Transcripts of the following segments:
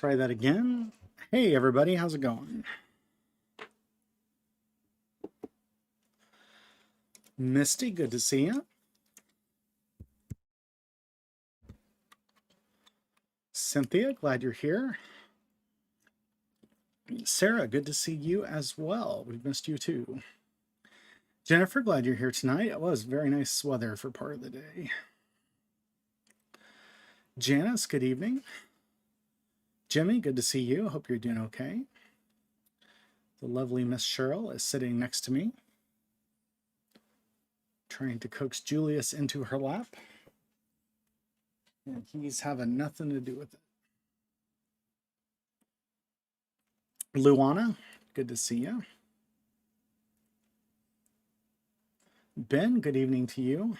try that again. Hey everybody, how's it going? Misty, good to see you. Cynthia, glad you're here. Sarah, good to see you as well. We've missed you too. Jennifer, glad you're here tonight. It was very nice weather for part of the day. Janice, good evening. Jimmy, good to see you. Hope you're doing okay. The lovely Miss Cheryl is sitting next to me, trying to coax Julius into her lap. And he's having nothing to do with it. Luana, good to see you. Ben, good evening to you.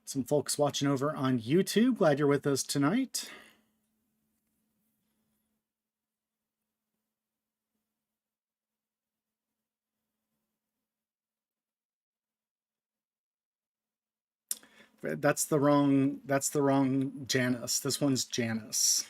Some folks watching over on YouTube, glad you're with us tonight. That's the wrong Janice. This one's Janice.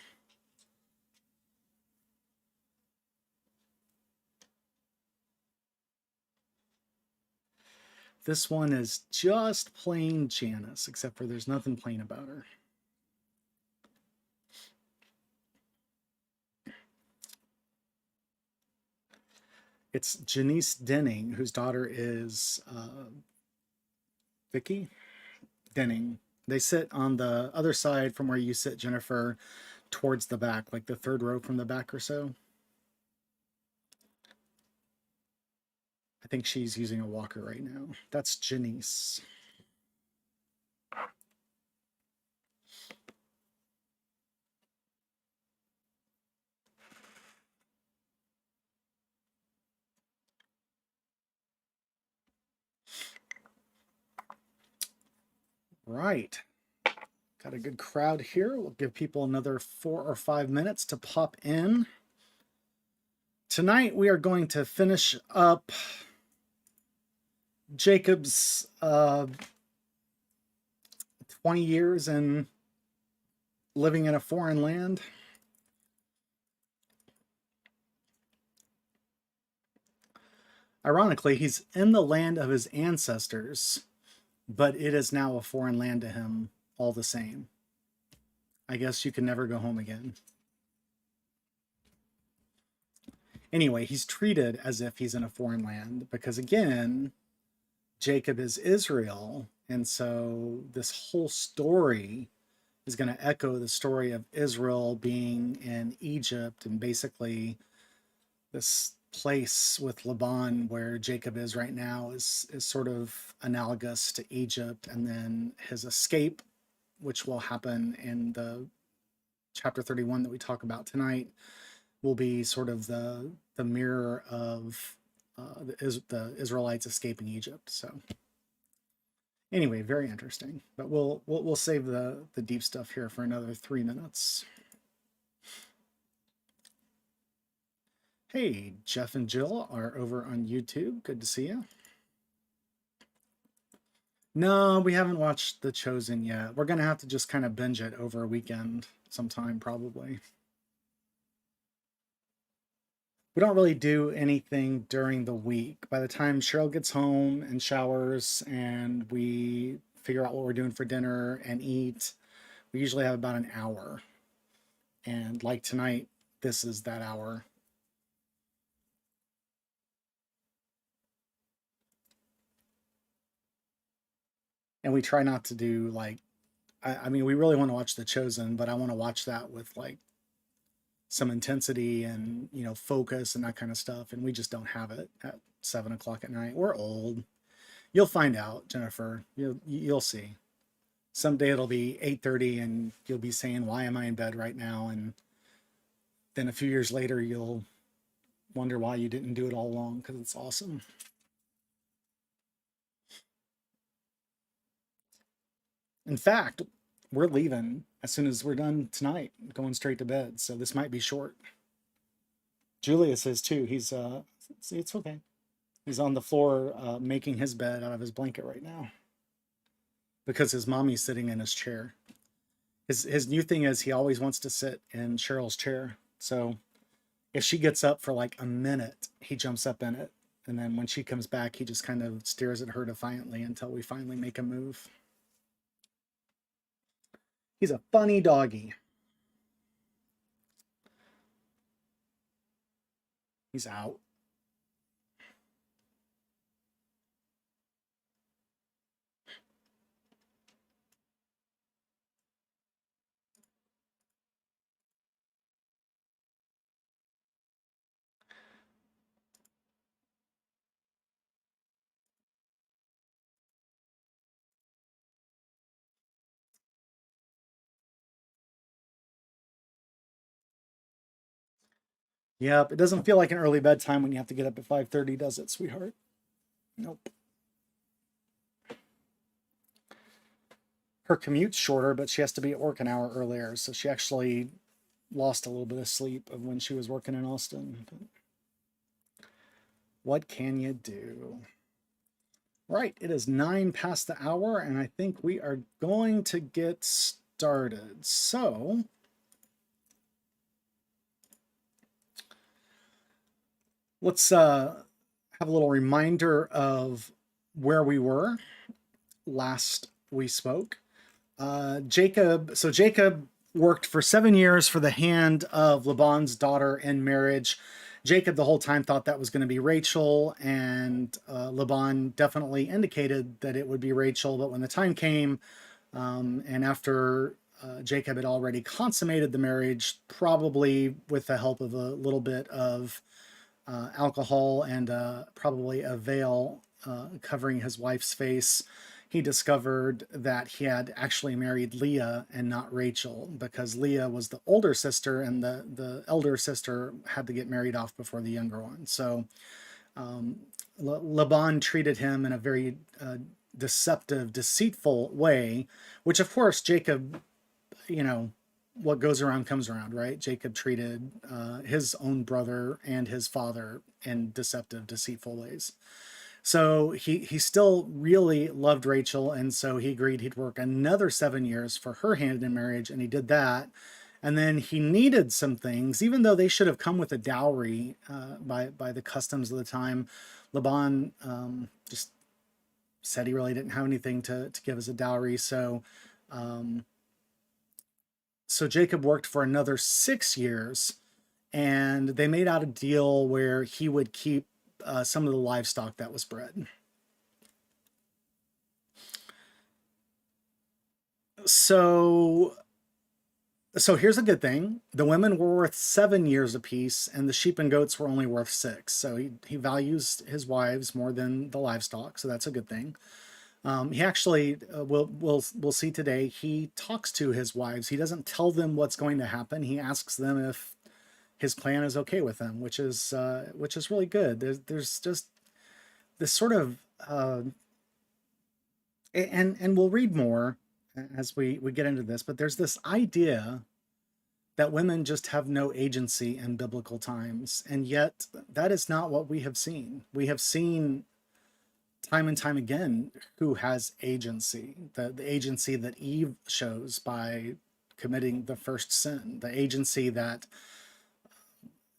This one is just plain Janice, except for there's nothing plain about her. It's Janice Denning, whose daughter is Vicky Denning. They sit on the other side from where you sit, Jennifer, towards the back, like the third row from the back or so. I think she's using a walker right now. That's Janice. Right. Got a good crowd here. We'll give people another 4 or 5 minutes to pop in. Tonight we are going to finish up Jacob's 20 years in living in a foreign land. Ironically, he's in the land of his ancestors, but it is now a foreign land to him all the same. I guess you can never go home again. Anyway, he's treated as if he's in a foreign land because, again, Jacob is Israel, and so this whole story is going to echo the story of Israel being in Egypt, and basically this place with Laban where Jacob is right now is sort of analogous to Egypt, and then his escape, which will happen in the chapter 31 that we talk about tonight, will be sort of the mirror of the Israelites escaping Egypt. So anyway, very interesting. But we'll save the deep stuff here for another 3 minutes. Hey, Jeff and Jill are over on YouTube. Good to see you. No, we haven't watched The Chosen yet. We're going to have to just kind of binge it over a weekend sometime, probably. We don't really do anything during the week. By the time Cheryl gets home and showers and we figure out what we're doing for dinner and eat, we usually have about an hour. And like tonight, this is that hour. And we try not to do like, I mean, we really want to watch The Chosen, but I want to watch that with like some intensity and, you know, focus and that kind of stuff. And we just don't have it at 7 o'clock at night. We're old. You'll find out, Jennifer. You'll see. Someday it'll be 8:30 and you'll be saying, why am I in bed right now? And then a few years later, you'll wonder why you didn't do it all along, because it's awesome. In fact, we're leaving as soon as we're done tonight, going straight to bed. So this might be short. Julius is too. He's it's okay. He's on the floor making his bed out of his blanket right now because his mommy's sitting in his chair. His new thing is he always wants to sit in Cheryl's chair. So if she gets up for like a minute, he jumps up in it. And then when she comes back, he just kind of stares at her defiantly until we finally make a move. He's a funny doggy. He's out. Yep, it doesn't feel like an early bedtime when you have to get up at 5:30, does it, sweetheart? Nope. Her commute's shorter, but she has to be at work an hour earlier, so she actually lost a little bit of sleep of when she was working in Austin. But what can you do? Right, it is 9 past the hour, and I think we are going to get started. So, let's have a little reminder of where we were last we spoke. Jacob worked for 7 years for the hand of Laban's daughter in marriage. Jacob the whole time thought that was going to be Rachel, and Laban definitely indicated that it would be Rachel. But when the time came, and after Jacob had already consummated the marriage, probably with the help of a little bit of alcohol and probably a veil covering his wife's face, he discovered that he had actually married Leah and not Rachel, because Leah was the older sister and the elder sister had to get married off before the younger one. So Laban treated him in a very deceptive, deceitful way, which of course Jacob, what goes around comes around, right? Jacob treated his own brother and his father in deceptive, deceitful ways. So he still really loved Rachel, and so he agreed he'd work another 7 years for her hand in marriage, and he did that. And then he needed some things, even though they should have come with a dowry by the customs of the time. Laban just said he really didn't have anything to give as a dowry, so Jacob worked for another 6 years, and they made out a deal where he would keep some of the livestock that was bred. So here's a good thing. The women were worth 7 years apiece, and the sheep and goats were only worth 6. So he values his wives more than the livestock, so that's a good thing. He actually, we'll see today, he talks to his wives. He doesn't tell them what's going to happen. He asks them if his plan is okay with them, which is really good. There's just this sort of, and we'll read more as we get into this, but there's this idea that women just have no agency in biblical times, and yet that is not what we have seen. We have seen time and time again who has agency, the agency that Eve shows by committing the first sin, the agency that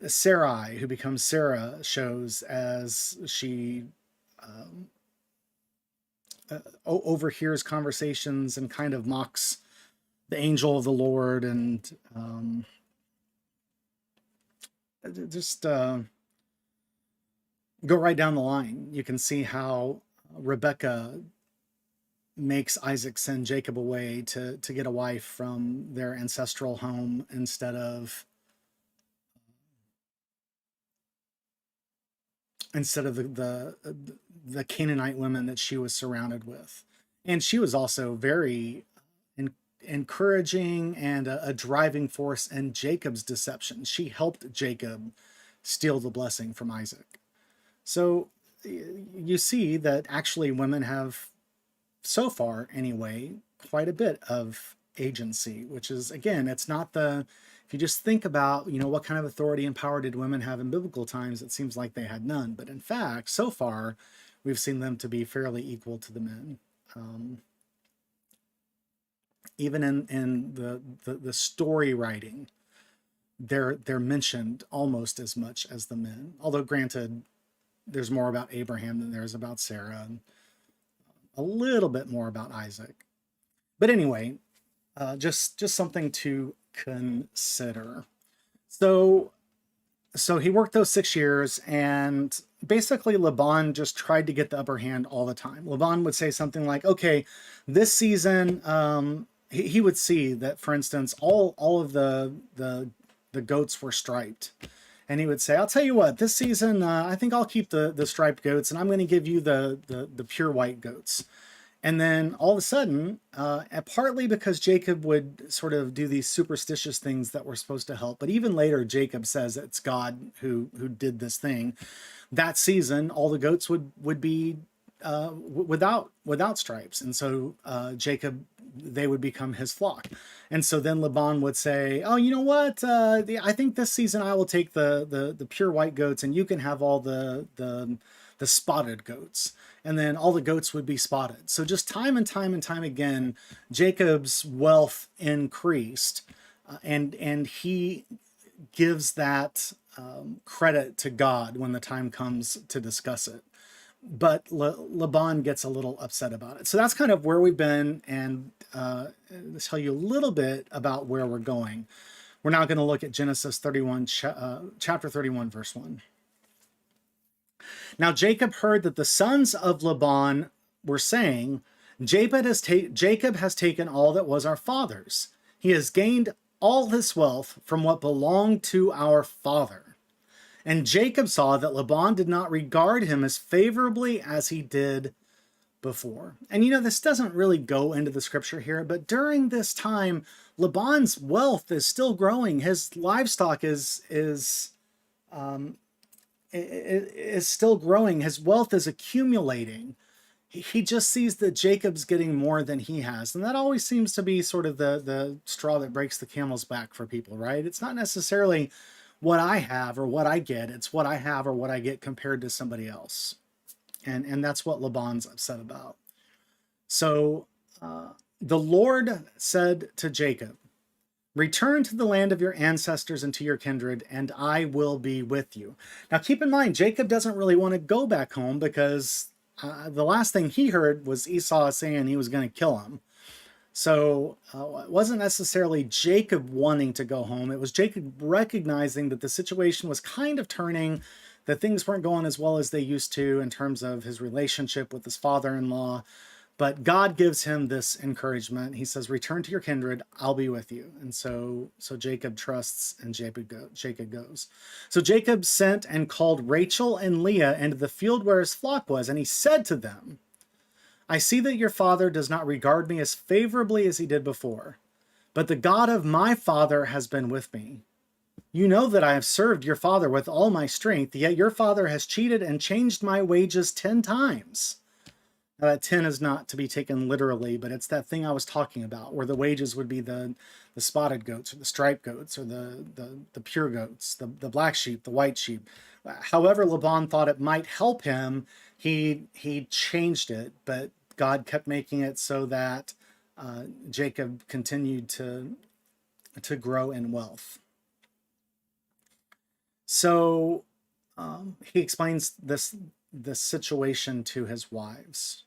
Sarai, who becomes Sarah, shows as she overhears conversations and kind of mocks the angel of the Lord, and just go right down the line. You can see how Rebecca makes Isaac send Jacob away to get a wife from their ancestral home instead of the Canaanite women that she was surrounded with. And she was also very encouraging and a driving force in Jacob's deception. She helped Jacob steal the blessing from Isaac. So you see that actually women have, so far anyway, quite a bit of agency, which is, again, it's not if you just think about, what kind of authority and power did women have in biblical times, it seems like they had none. But in fact, so far, we've seen them to be fairly equal to the men. Even in the story writing, they're mentioned almost as much as the men. Although granted, there's more about Abraham than there is about Sarah, and a little bit more about Isaac. But anyway, just something to consider. So so he worked those 6 years, and basically Laban just tried to get the upper hand all the time. Laban would say something like, okay, this season, he would see that, for instance, all of the goats were striped. And he would say, I'll tell you what, this season, I think I'll keep the striped goats, and I'm going to give you the pure white goats. And then all of a sudden, partly because Jacob would sort of do these superstitious things that were supposed to help, but even later Jacob says it's God who did this thing. That season, all the goats would be without stripes, and so Jacob, they would become his flock. And so then Laban would say, "Oh, you know what? I think this season I will take the pure white goats, and you can have all the spotted goats." And then all the goats would be spotted. So just time and time and time again, Jacob's wealth increased, and he gives that credit to God when the time comes to discuss it. But Laban gets a little upset about it. So that's kind of where we've been, and tell you a little bit about where we're going. We're now going to look at Genesis 31, chapter 31, verse 1. Now Jacob heard that the sons of Laban were saying, Jacob has taken all that was our father's. He has gained all this wealth from what belonged to our father. And Jacob saw that Laban did not regard him as favorably as he did before. And you know, this doesn't really go into the scripture here, but during this time, Laban's wealth is still growing. His livestock is still growing. His wealth is accumulating. He just sees that Jacob's getting more than he has. And that always seems to be sort of the straw that breaks the camel's back for people, right? It's not necessarily what I have or what I get. It's what I have or what I get compared to somebody else. And that's what Laban's upset about. So the Lord said to Jacob, return to the land of your ancestors and to your kindred, and I will be with you. Now keep in mind, Jacob doesn't really want to go back home because the last thing he heard was Esau saying he was going to kill him. So it wasn't necessarily Jacob wanting to go home. It was Jacob recognizing that the situation was kind of turning, that things weren't going as well as they used to in terms of his relationship with his father-in-law. But God gives him this encouragement. He says, return to your kindred, I'll be with you. And so Jacob trusts, and Jacob goes. So Jacob sent and called Rachel and Leah into the field where his flock was, and he said to them, I see that your father does not regard me as favorably as he did before, but the God of my father has been with me. You know that I have served your father with all my strength, yet your father has cheated and changed my wages 10 times. Now, that 10 is not to be taken literally, but it's that thing I was talking about, where the wages would be the spotted goats or the striped goats or the pure goats, the black sheep, the white sheep. However Laban thought it might help him, he changed it, but God kept making it so that Jacob continued to grow in wealth. So he explains this situation to his wives.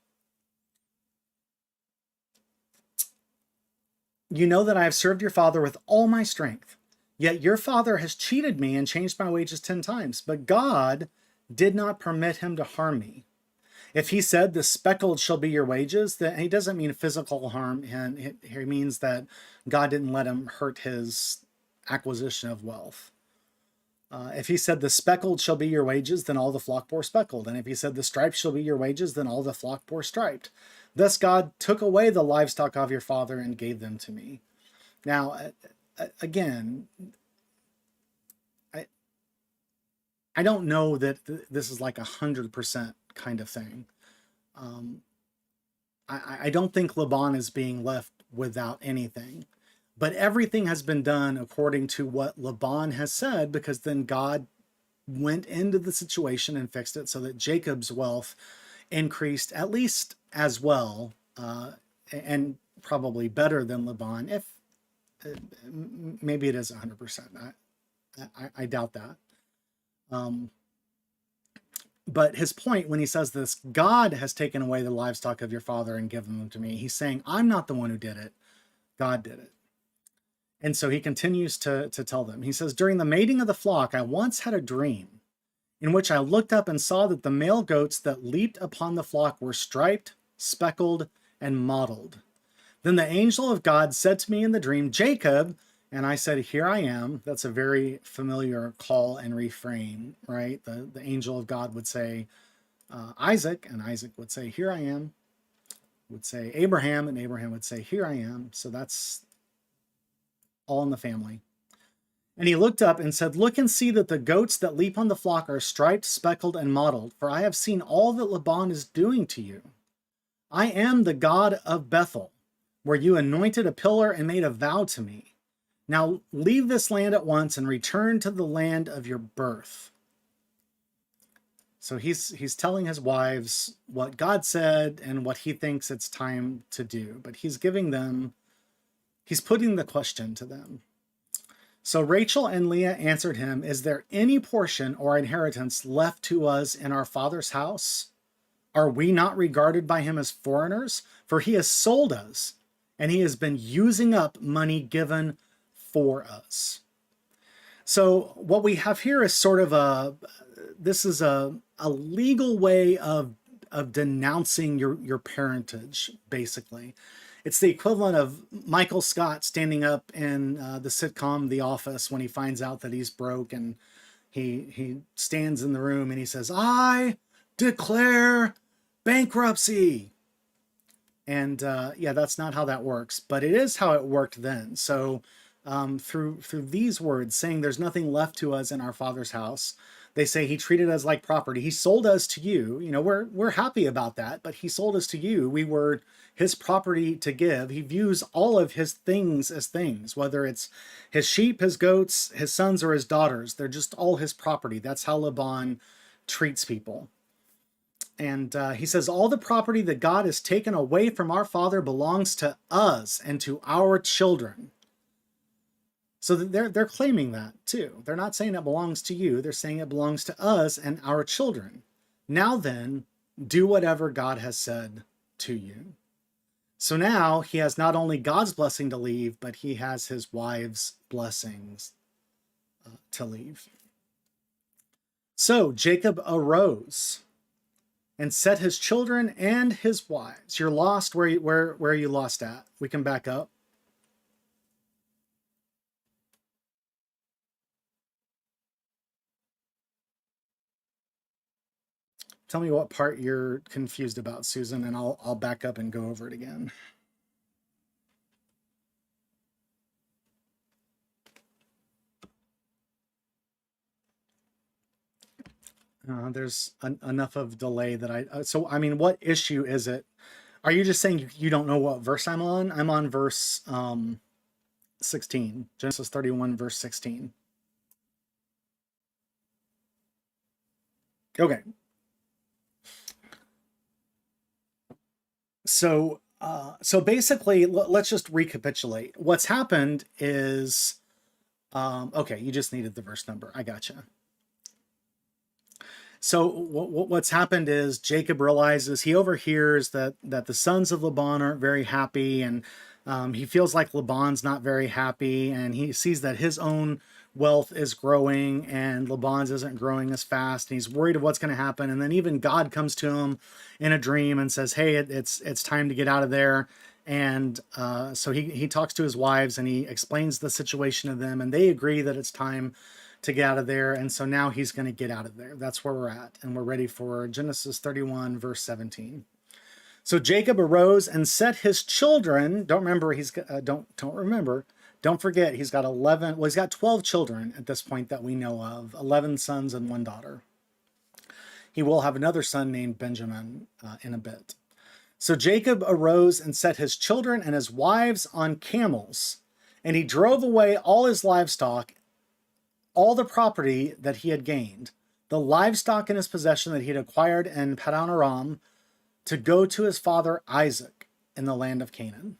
You know that I have served your father with all my strength, yet your father has cheated me and changed my wages 10 times. But God did not permit him to harm me. If he said the speckled shall be your wages, then he doesn't mean physical harm. And he means that God didn't let him hurt his acquisition of wealth. If he said the speckled shall be your wages, then all the flock bore speckled. And if he said the striped shall be your wages, then all the flock bore striped. Thus God took away the livestock of your father and gave them to me. Now, again, I don't know that this is like 100% kind of thing. I don't think Laban is being left without anything. But everything has been done according to what Laban has said, because then God went into the situation and fixed it so that Jacob's wealth increased at least as well and probably better than Laban. If maybe it is 100%. I doubt that. But his point when he says this, God has taken away the livestock of your father and given them to me. He's saying, I'm not the one who did it. God did it. And so he continues to tell them. He says, during the mating of the flock, I once had a dream in which I looked up and saw that the male goats that leaped upon the flock were striped, speckled, and mottled. Then the angel of God said to me in the dream, Jacob, and I said, here I am. That's a very familiar call and refrain, right? The angel of God would say, Isaac, and Isaac would say, here I am. Would say Abraham, and Abraham would say, here I am. So that's all in the family. And he looked up and said, look and see that the goats that leap on the flock are striped, speckled, and mottled, for I have seen all that Laban is doing to you. I am the God of Bethel, where you anointed a pillar and made a vow to me. Now leave this land at once and return to the land of your birth. So he's telling his wives what God said and what he thinks it's time to do. But he's putting the question to them. So Rachel and Leah answered him, is there any portion or inheritance left to us in our father's house? Are we not regarded by him as foreigners? For he has sold us, and he has been using up money given for us. So what we have here is sort of a legal way of denouncing your parentage, basically. It's the equivalent of Michael Scott standing up in the sitcom The Office when he finds out that he's broke, and he stands in the room and he says, I declare bankruptcy. And yeah, that's not how that works, but it is how it worked then. So through these words, saying there's nothing left to us in our father's house, they say he treated us like property. He sold us to you. You know, we're happy about that, but he sold us to you. We were his property to give. He views all of his things as things, whether it's his sheep, his goats, his sons, or his daughters. They're just all his property. That's how Laban treats people. And he says, all the property that God has taken away from our father belongs to us and to our children. So they're claiming that too. They're not saying it belongs to you. They're saying it belongs to us and our children. Now then, do whatever God has said to you. So now he has not only God's blessing to leave, but he has his wife's blessings to leave. So Jacob arose and set his children and his wives. You're lost. Where are you lost at? We can back up. Tell me what part you're confused about, Susan, and I'll back up and go over it again. There's enough of delay that so I mean, what issue is it? Are you just saying you don't know what verse I'm on? I'm on verse 16, Genesis 31, verse 16. Okay. So basically, let's just recapitulate. What's happened is, okay, you just needed the verse number. I gotcha. So what's happened is Jacob realizes, he overhears that the sons of Laban aren't very happy, and he feels like Laban's not very happy, and he sees that his own wealth is growing and Laban's isn't growing as fast, and he's worried of what's going to happen. And then even God comes to him in a dream and says, hey, it's time to get out of there. And so he talks to his wives and he explains the situation to them, and they agree that it's time to get out of there. And so now he's going to get out of there. That's where we're at. And we're ready for Genesis 31, verse 17. So Jacob arose and set his children. Don't forget, he's got 11. Well, he's got 12 children at this point that we know of, 11 sons and 1 daughter. He will have another son named Benjamin in a bit. So Jacob arose and set his children and his wives on camels, and he drove away all his livestock, all the property that he had gained, the livestock in his possession that he had acquired in Paddan Aram, to go to his father Isaac. in the land of Canaan.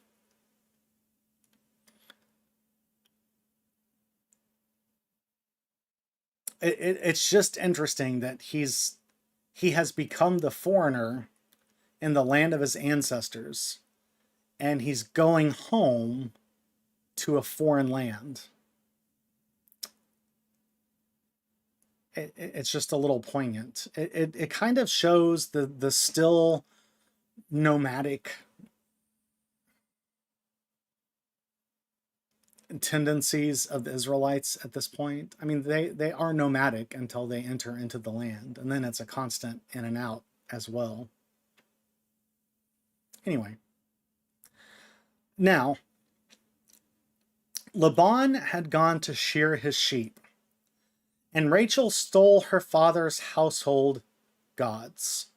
It's just interesting that he has become the foreigner in the land of his ancestors, and he's going home to a foreign land. It's just a little poignant. It kind of shows the still nomadic tendencies of the Israelites at this point. I mean, they are nomadic until they enter into the land, and then it's a constant in and out as well. Anyway, now Laban had gone to shear his sheep, and Rachel stole her father's household gods.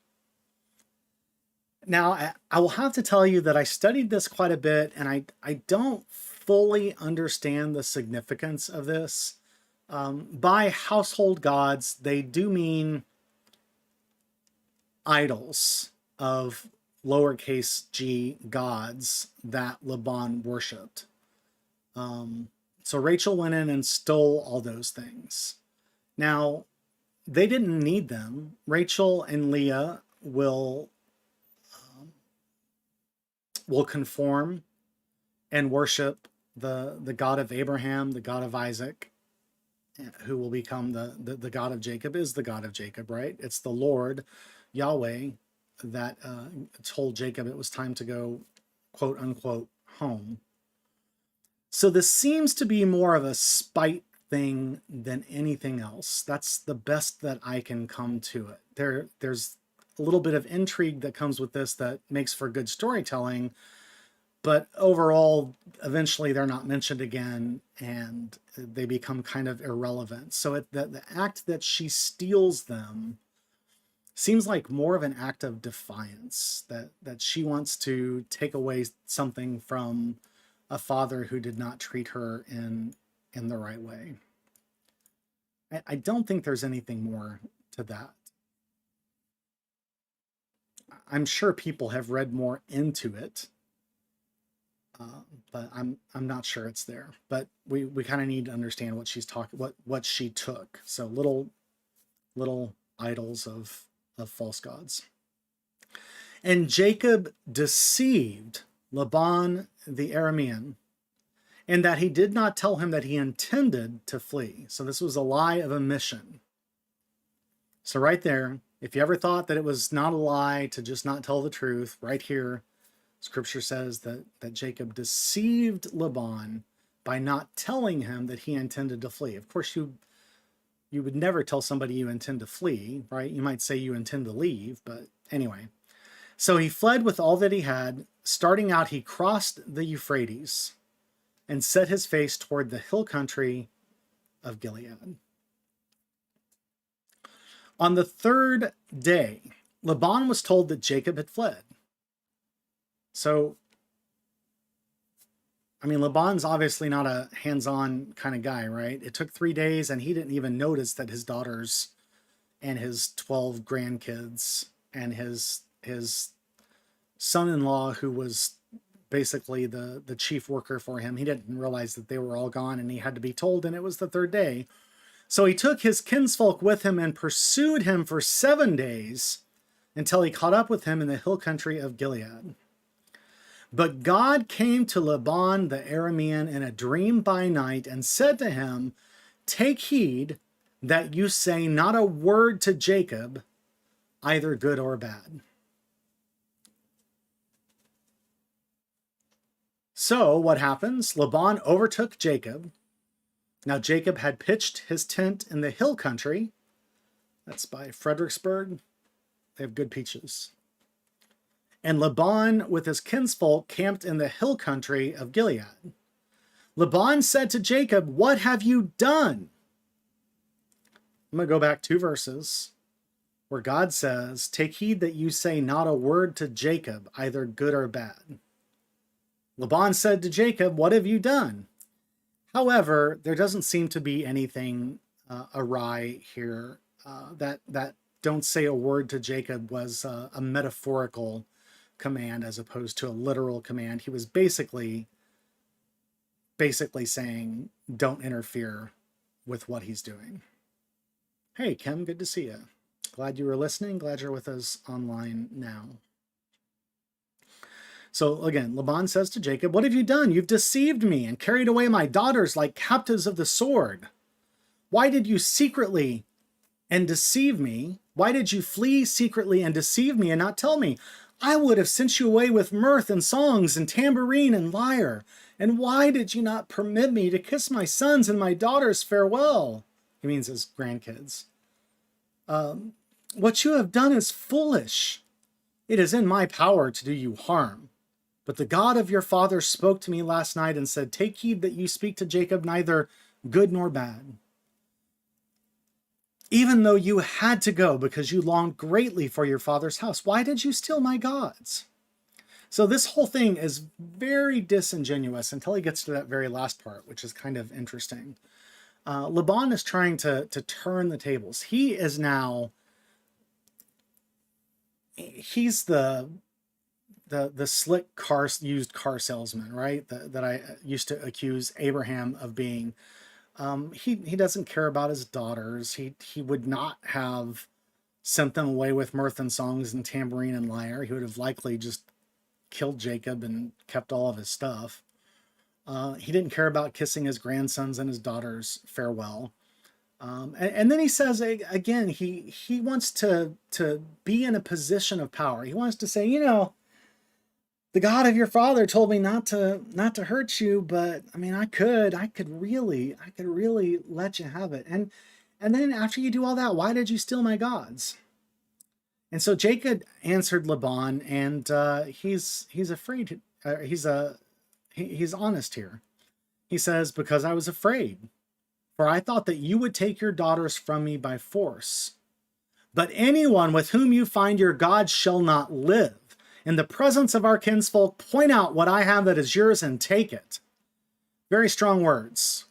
Now, I will have to tell you that I studied this quite a bit, and I don't fully understand the significance of this. By household gods, they do mean idols of lowercase g gods that Laban worshipped. So Rachel went in and stole all those things. Now, they didn't need them. Rachel and Leah will conform and worship the God of Abraham, the God of Isaac, who will become the God of Jacob, is the God of Jacob, right? It's the Lord, Yahweh, that told Jacob it was time to go, quote unquote, home. So this seems to be more of a spite thing than anything else. That's the best that I can come to it. There's a little bit of intrigue that comes with this that makes for good storytelling, but overall, eventually they're not mentioned again, and they become kind of irrelevant. So the act that she steals them seems like more of an act of defiance, that she wants to take away something from a father who did not treat her in the right way. I don't think there's anything more to that. I'm sure people have read more into it, but I'm not sure it's there. But we kind of need to understand what she's talking, what she took. So little idols of false gods. And Jacob deceived Laban the Aramean, in that he did not tell him that he intended to flee. So this was a lie of omission. So right there, if you ever thought that it was not a lie to just not tell the truth, right here, Scripture says that Jacob deceived Laban by not telling him that he intended to flee. Of course, you would never tell somebody you intend to flee, right? You might say you intend to leave, but anyway. So he fled with all that he had. Starting out, he crossed the Euphrates and set his face toward the hill country of Gilead. On the third day, Laban was told that Jacob had fled. So, I mean, Laban's obviously not a hands-on kind of guy, right? It took 3 days, and he didn't even notice that his daughters and his 12 grandkids and his son-in-law, who was basically the chief worker for him, he didn't realize that they were all gone, and he had to be told, and it was the third day. So he took his kinsfolk with him and pursued him for 7 days until he caught up with him in the hill country of Gilead. But God came to Laban the Aramean in a dream by night and said to him, "Take heed that you say not a word to Jacob, either good or bad." So what happens? Laban overtook Jacob. Now Jacob had pitched his tent in the hill country. That's by Fredericksburg. They have good peaches. And Laban with his kinsfolk camped in the hill country of Gilead. Laban said to Jacob, "What have you done?" I'm going to go back 2 verses where God says, "Take heed that you say not a word to Jacob, either good or bad." Laban said to Jacob, "What have you done?" However, there doesn't seem to be anything awry here. That don't say a word to Jacob was a metaphorical command as opposed to a literal command. He was basically saying, don't interfere with what he's doing. Hey, Kim, good to see you. Glad you were listening. Glad you're with us online now. So again, Laban says to Jacob, what have you done? You've deceived me and carried away my daughters like captives of the sword. Why did you secretly and deceive me? Why did you flee secretly and deceive me and not tell me? I would have sent you away with mirth and songs and tambourine and lyre. And why did you not permit me to kiss my sons and my daughters farewell? He means his grandkids. What you have done is foolish. It is in my power to do you harm. But the God of your father spoke to me last night and said, take heed that you speak to Jacob neither good nor bad. Even though you had to go because you longed greatly for your father's house, why did you steal my gods? So this whole thing is very disingenuous until he gets to that very last part, which is kind of interesting. Laban is trying to turn the tables. He is now, he's the slick used car salesman, right? That I used to accuse Abraham of being. He doesn't care about his daughters. He would not have sent them away with mirth and songs and tambourine and lyre. He would have likely just killed Jacob and kept all of his stuff. He didn't care about kissing his grandsons and his daughters farewell. And then he says again, he wants to be in a position of power. He wants to say, you know, the God of your father told me not to hurt you, but I mean, I could really let you have it. And then after you do all that, why did you steal my gods? And so Jacob answered Laban, and he's afraid. He's honest here. He says, because I was afraid, for I thought that you would take your daughters from me by force. But anyone with whom you find your God shall not live. In the presence of our kinsfolk, point out what I have that is yours and take it. Very strong words.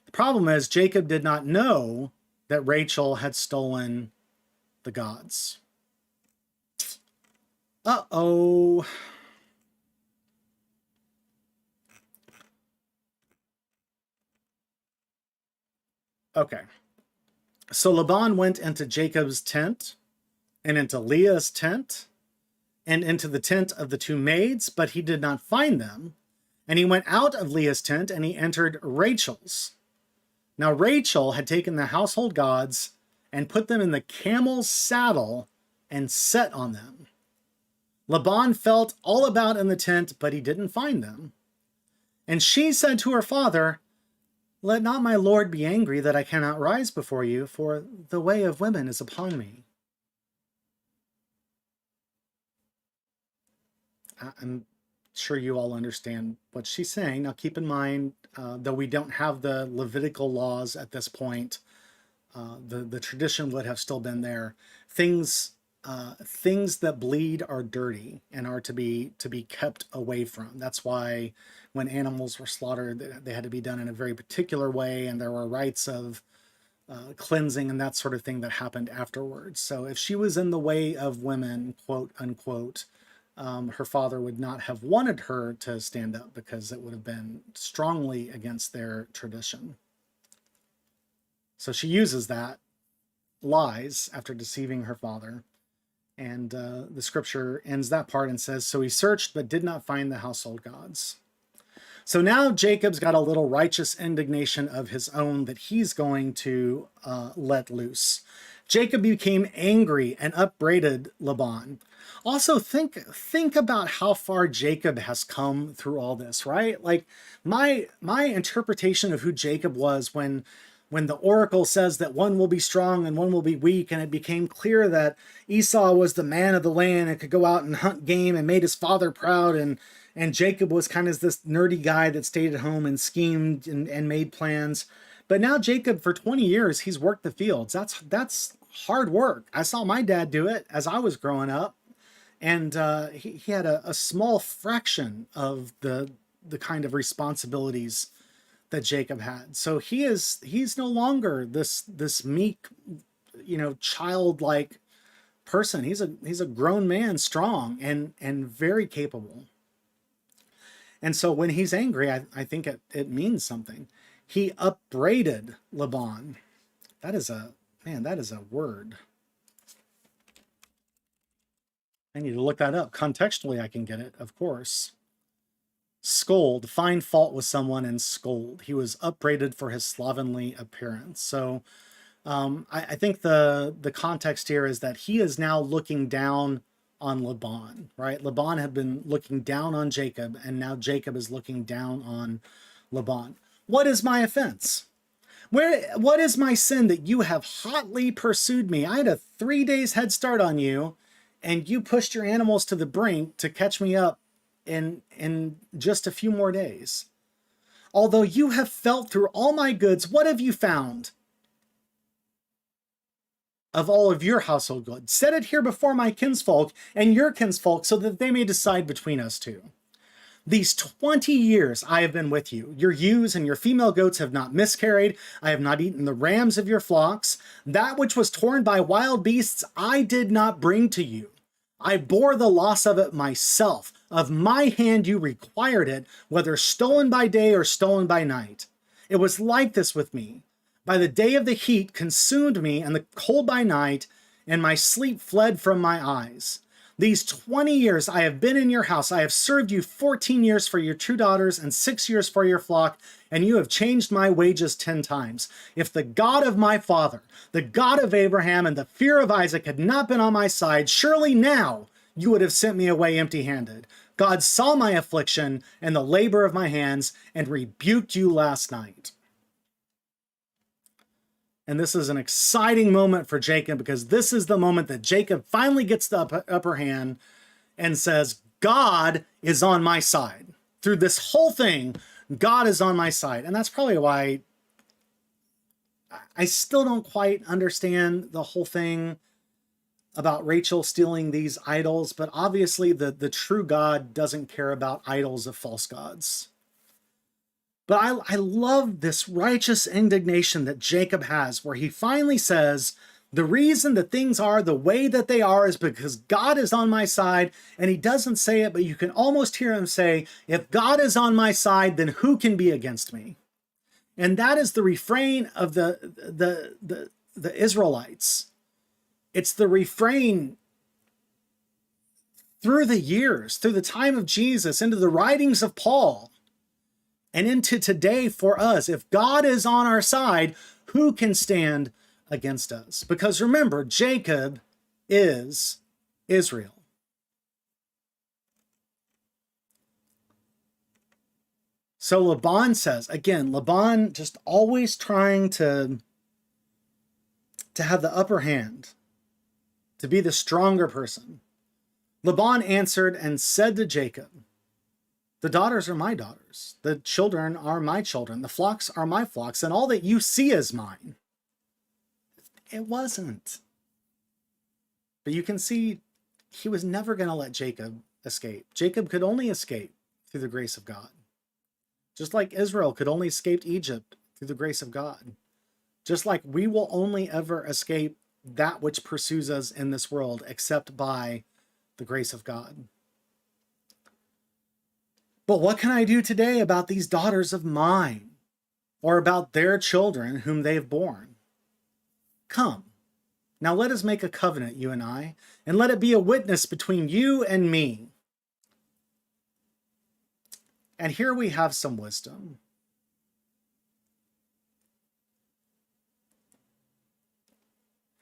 The problem is Jacob did not know that Rachel had stolen the gods. Uh-oh. Okay. So Laban went into Jacob's tent and into Leah's tent and into the tent of the two maids, but he did not find them. And he went out of Leah's tent and he entered Rachel's. Now Rachel had taken the household gods and put them in the camel's saddle and sat on them. Laban felt all about in the tent, but he didn't find them. And she said to her father, let not my lord be angry that I cannot rise before you, for the way of women is upon me. I'm sure you all understand what she's saying. Now keep in mind, though we don't have the Levitical laws at this point, the tradition would have still been there. Things that bleed are dirty and are to be kept away from. That's why when animals were slaughtered, they had to be done in a very particular way, and there were rites of cleansing and that sort of thing that happened afterwards. So if she was in the way of women, quote unquote, her father would not have wanted her to stand up because it would have been strongly against their tradition. So she uses that, lies after deceiving her father. And the scripture ends that part and says, so he searched but did not find the household gods. So now Jacob's got a little righteous indignation of his own that he's going to let loose. Jacob became angry and upbraided Laban. Also, think about how far Jacob has come through all this, right? Like my interpretation of who Jacob was when the oracle says that one will be strong and one will be weak, and it became clear that Esau was the man of the land and could go out and hunt game and made his father proud, and Jacob was kind of this nerdy guy that stayed at home and schemed and made plans. But now Jacob, for 20 years, he's worked the fields. That's hard work. I saw my dad do it as I was growing up. And he had a small fraction of the kind of responsibilities that Jacob had. So he's no longer this meek, childlike person. He's a grown man, strong and very capable. And so when he's angry, I think it means something. He upbraided Laban. That is a word. I need to look that up. Contextually, I can get it, of course. Scold, find fault with someone and scold. He was upbraided for his slovenly appearance. So I think the context here is that he is now looking down on Laban, right? Laban had been looking down on Jacob, and now Jacob is looking down on Laban. What is my offense? What is my sin that you have hotly pursued me? I had a 3 days head start on you, and you pushed your animals to the brink to catch me up in just a few more days. Although you have felt through all my goods, what have you found of all of your household goods? Set it here before my kinsfolk and your kinsfolk, so that they may decide between us two. These 20 years I have been with you. Your ewes and your female goats have not miscarried. I have not eaten the rams of your flocks. That which was torn by wild beasts I did not bring to you. I bore the loss of it myself. Of my hand you required it, whether stolen by day or stolen by night. It was like this with me. By the day of the heat consumed me, and the cold by night, and my sleep fled from my eyes. These 20 years I have been in your house. I have served you 14 years for your 2 daughters and 6 years for your flock, and you have changed my wages 10 times. If the God of my father, the God of Abraham, and the fear of Isaac had not been on my side, surely now you would have sent me away empty-handed. God saw my affliction and the labor of my hands and rebuked you last night. And this is an exciting moment for Jacob, because this is the moment that Jacob finally gets the upper hand and says, God is on my side. Through this whole thing, God is on my side. And that's probably why I still don't quite understand the whole thing about Rachel stealing these idols, but obviously the true God doesn't care about idols of false gods. But I love this righteous indignation that Jacob has, where he finally says, the reason that things are the way that they are is because God is on my side. And he doesn't say it, but you can almost hear him say, if God is on my side, then who can be against me? And that is the refrain of the Israelites. It's the refrain through the years, through the time of Jesus, into the writings of Paul, and into today for us. If God is on our side, who can stand against us? Because remember, Jacob is Israel. So Laban says, again, Laban just always trying to have the upper hand, to be the stronger person. Laban answered and said to Jacob, the daughters are my daughters, the children are my children, the flocks are my flocks, and all that you see is mine. It wasn't. But you can see he was never going to let Jacob escape. Jacob could only escape through the grace of God. Just like Israel could only escape Egypt through the grace of God. Just like we will only ever escape that which pursues us in this world except by the grace of God. But what can I do today about these daughters of mine, or about their children whom they have borne? Come, now let us make a covenant, you and I, and let it be a witness between you and me. And here we have some wisdom.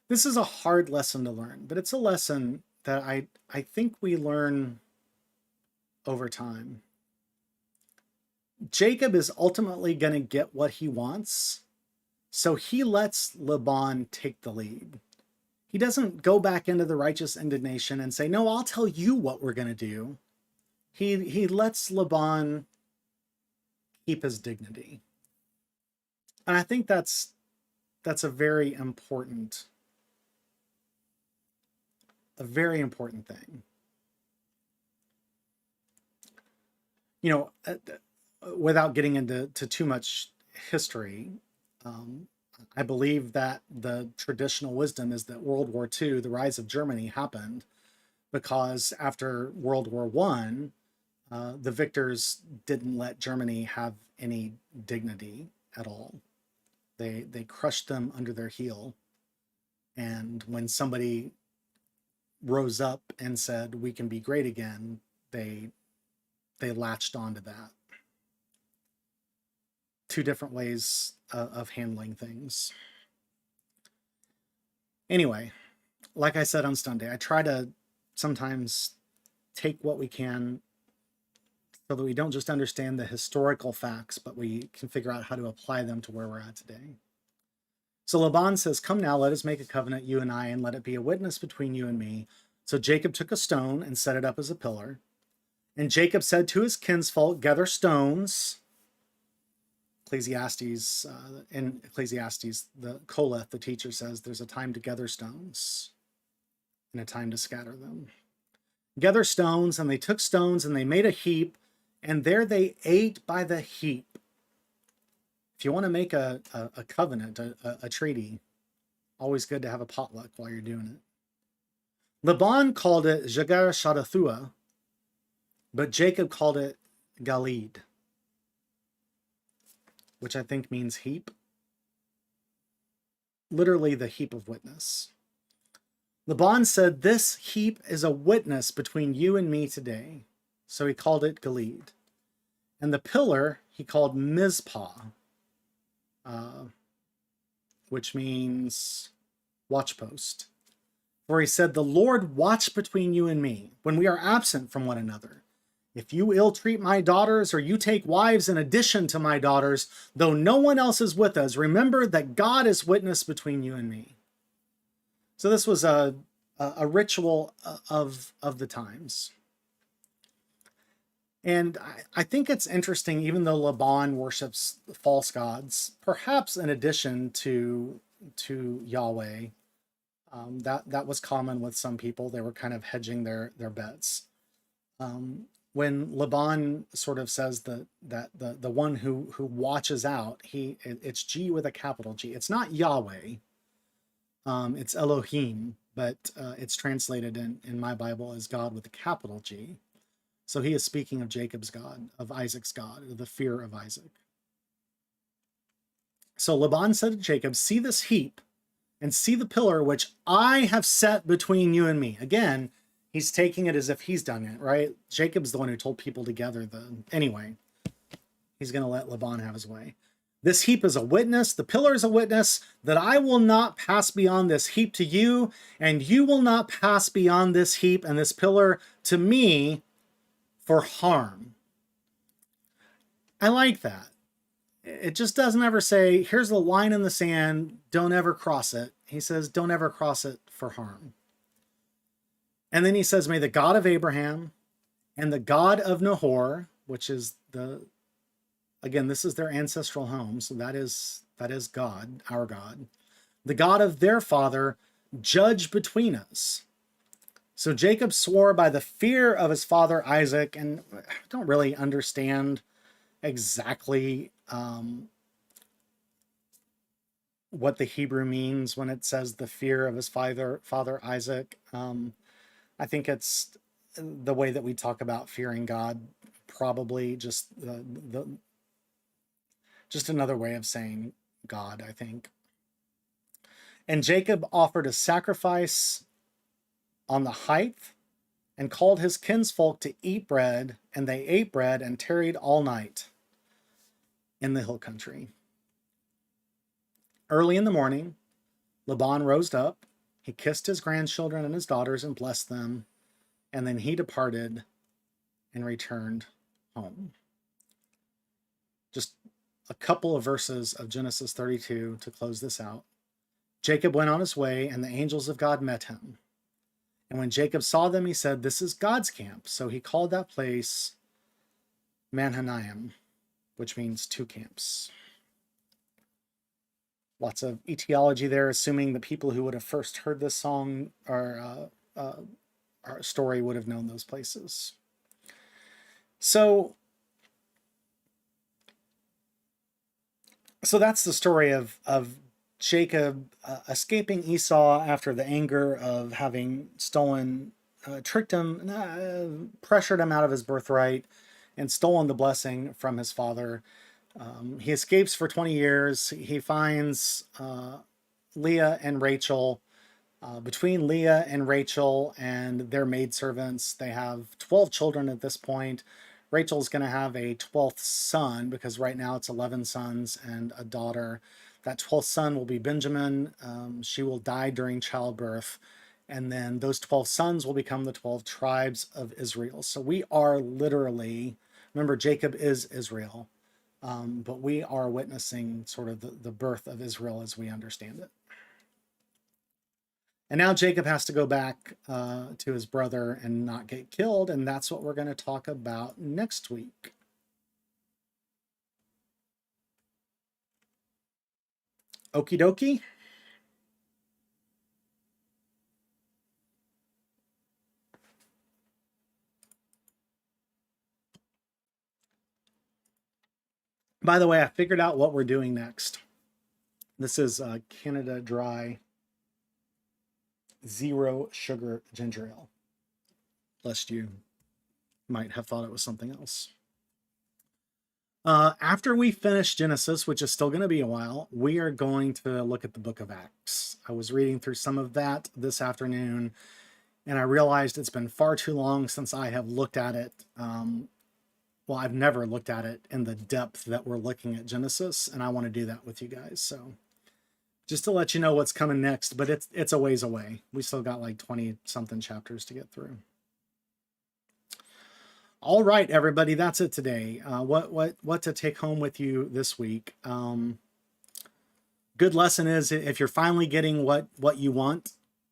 This is a hard lesson to learn, but it's a lesson that I think we learn over time. Jacob is ultimately going to get what he wants, so he lets Laban take the lead. He doesn't go back into the righteous indignation and say, no, I'll tell you what we're going to do. He lets Laban keep his dignity. And I think that's a very important thing. You know, without getting into too much history, I believe that the traditional wisdom is that World War II, the rise of Germany, happened because after World War I, the victors didn't let Germany have any dignity at all. They crushed them under their heel. And when somebody rose up and said, "We can be great again," they latched onto that. Two different ways of handling things. Anyway, like I said on Sunday, I try to sometimes take what we can so that we don't just understand the historical facts, but we can figure out how to apply them to where we're at today. So Laban says, "Come now, let us make a covenant, you and I, and let it be a witness between you and me." So Jacob took a stone and set it up as a pillar. And Jacob said to his kinsfolk, "Gather stones." In Ecclesiastes, the Koleth, the teacher, says there's a time to gather stones and a time to scatter them. Gather stones, and they took stones and they made a heap, and there they ate by the heap. If you want to make a covenant, a treaty, always good to have a potluck while you're doing it. Laban called it Jagar Shadathua, but Jacob called it Galid, which I think means heap. Literally the heap of witness. Laban said, "This heap is a witness between you and me today." So he called it Galid. And the pillar he called Mizpah, which means watchpost. For he said, "The Lord watch between you and me when we are absent from one another. If you ill-treat my daughters, or you take wives in addition to my daughters, though no one else is with us, remember that God is witness between you and me." So this was a ritual of the times. And I think it's interesting, even though Laban worships false gods, perhaps in addition to Yahweh, that was common with some people. They were kind of hedging their bets. When Laban sort of says that the one who watches out, it's G with a capital G. It's not Yahweh. It's Elohim, but it's translated in my Bible as God with a capital G. So he is speaking of Jacob's God, of Isaac's God, the fear of Isaac. So Laban said to Jacob, "See this heap, and see the pillar which I have set between you and me." Again, he's taking it as if he's done it, right? Jacob's the one who told people to gather Anyway, he's going to let Laban have his way. "This heap is a witness, the pillar is a witness, that I will not pass beyond this heap to you, and you will not pass beyond this heap and this pillar to me for harm." I like that. It just doesn't ever say, "Here's the line in the sand, don't ever cross it." He says, "Don't ever cross it for harm." And then he says, "May the God of Abraham and the God of Nahor," which is again, this is their ancestral home, so that is God, our God, "the God of their father, judge between us." So Jacob swore by the fear of his father Isaac, and I don't really understand exactly what the Hebrew means when it says the fear of his father Isaac. I think it's the way that we talk about fearing God, probably just just another way of saying God, I think. "And Jacob offered a sacrifice on the height, and called his kinsfolk to eat bread, and they ate bread and tarried all night in the hill country. Early in the morning, Laban rose up, he kissed his grandchildren and his daughters and blessed them, and then he departed and returned home." Just a couple of verses of Genesis 32 to close this out. "Jacob went on his way, and the angels of God met him. And when Jacob saw them, he said, 'This is God's camp.' So he called that place Mahanaim, which means two camps." Lots of etiology there, assuming the people who would have first heard this song or story would have known those places. So that's the story of Jacob escaping Esau after the anger of having tricked him, pressured him out of his birthright, and stolen the blessing from his father. He escapes for 20 years. He finds Leah and Rachel. Between Leah and Rachel and their maidservants, they have 12 children at this point. Rachel's going to have a 12th son because right now it's 11 sons and a daughter. That 12th son will be Benjamin. She will die during childbirth. And then those 12 sons will become the 12 tribes of Israel. So we are literally, remember, Jacob is Israel, but we are witnessing sort of the birth of Israel as we understand it. And now Jacob has to go back to his brother and not get killed. And that's what we're going to talk about next week. Okie dokie. By the way, I figured out what we're doing next. This is Canada Dry 0 sugar ginger ale, lest you might have thought it was something else. After we finish Genesis, which is still going to be a while, we are going to look at the book of Acts. I was reading through some of that this afternoon, and I realized it's been far too long since I have looked at it. Well, I've never looked at it in the depth that we're looking at Genesis, and I want to do that with you guys. So just to let you know what's coming next, but it's a ways away. We still got like 20 something chapters to get through. All right, everybody, that's it today. What to take home with you this week? Good lesson is if you're finally getting what you want,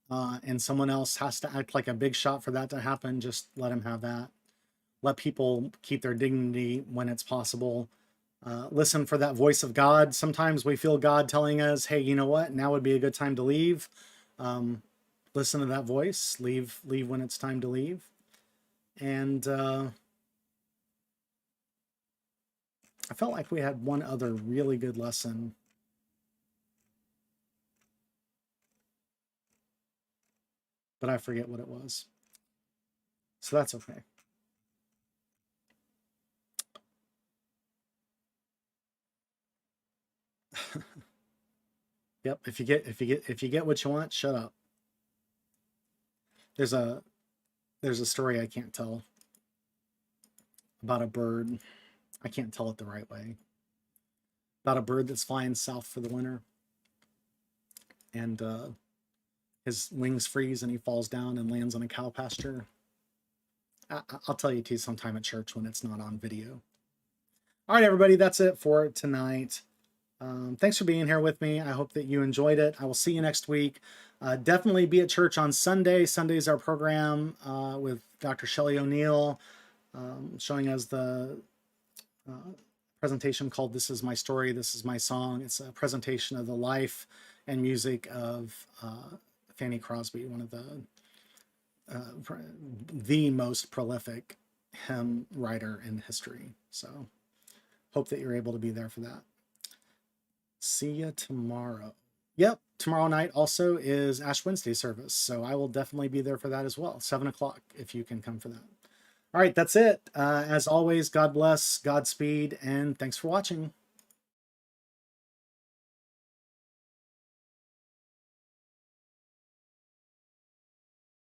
and someone else has to act like a big shot for that to happen, just let them have that. Let people keep their dignity when it's possible. Listen for that voice of God. Sometimes we feel God telling us, hey, you know what? Now would be a good time to leave. Listen to that voice. Leave when it's time to leave. And I felt like we had one other really good lesson. But I forget what it was. So that's okay. Yep. If you get what you want, shut up. There's a story I can't tell about a bird. I can't tell it the right way. About a bird that's flying south for the winter, and his wings freeze and he falls down and lands on a cow pasture. I'll tell you too sometime at church when it's not on video. All right, everybody, that's it for tonight. Thanks for being here with me. I hope that you enjoyed it. I will see you next week. Definitely be at church on Sunday. Sunday's our program with Dr. Shelley O'Neill, showing us the presentation called This Is My Story, This Is My Song. It's a presentation of the life and music of Fanny Crosby, one of the most prolific hymn writer in history. So hope that you're able to be there for that. See you tomorrow. Yep, tomorrow night also is Ash Wednesday service, so I will definitely be there for that as well. 7 o'clock if you can come for that. All right, that's it. As always, God bless, Godspeed, and thanks for watching.